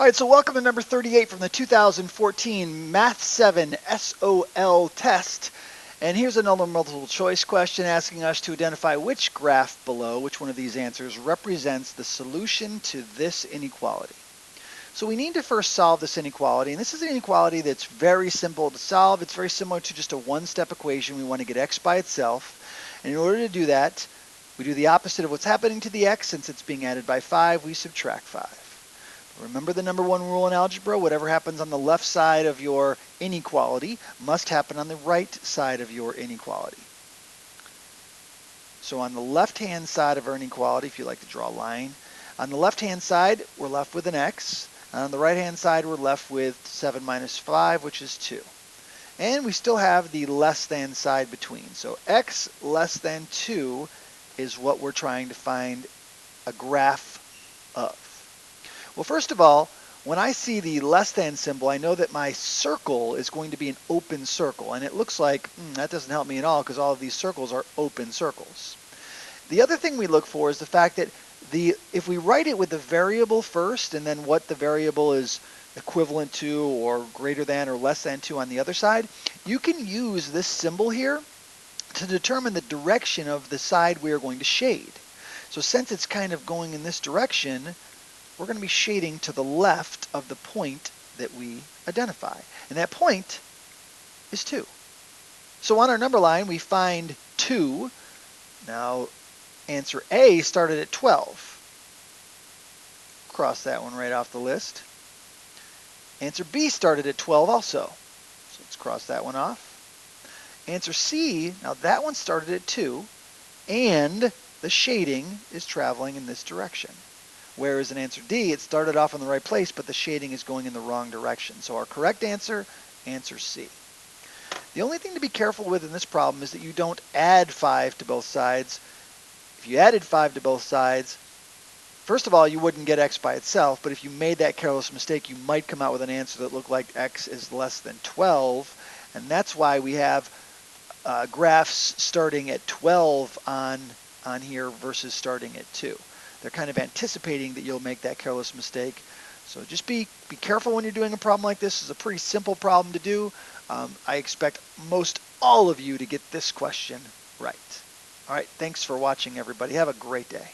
All right, so welcome to number 38 from the 2014 Math 7 SOL test. And here's another multiple choice question asking us to identify which graph below, which one of these answers represents the solution to this inequality. So we need to first solve this inequality, and this is an inequality that's very simple to solve. It's very similar to just a one-step equation. We want to get x by itself, and in order to do that, we do the opposite of what's happening to the x. Since it's being added by 5, we subtract 5. Remember the number one rule in algebra: whatever happens on the left side of your inequality must happen on the right side of your inequality. So on the left-hand side of our inequality, if you like to draw a line, on the left-hand side, we're left with an x. And on the right-hand side, we're left with 7 minus 5, which is 2. And we still have the less than sign between. So x less than 2 is what we're trying to find a graph of. Well, first of all, when I see the less than symbol, I know that my circle is going to be an open circle. And it looks like that doesn't help me at all because all of these circles are open circles. The other thing we look for is the fact that if we write it with the variable first and then what the variable is equivalent to or greater than or less than 2 on the other side, you can use this symbol here to determine the direction of the side we are going to shade. So since it's kind of going in this direction, we're going to be shading to the left of the point that we identify. And that point is 2. So on our number line, we find 2. Now, answer A started at 12. Cross that one right off the list. Answer B started at 12 also. So let's cross that one off. Answer C, now that one started at 2, and the shading is traveling in this direction. Whereas in answer D, it started off in the right place, but the shading is going in the wrong direction. So our correct answer, answer C. The only thing to be careful with in this problem is that you don't add 5 to both sides. If you added 5 to both sides, first of all, you wouldn't get x by itself, but if you made that careless mistake, you might come out with an answer that looked like x is less than 12, and that's why we have graphs starting at 12 on here versus starting at 2. They're kind of anticipating that you'll make that careless mistake. So just be careful when you're doing a problem like this. It's a pretty simple problem to do. I expect most all of you to get this question right. All right, thanks for watching, everybody. Have a great day.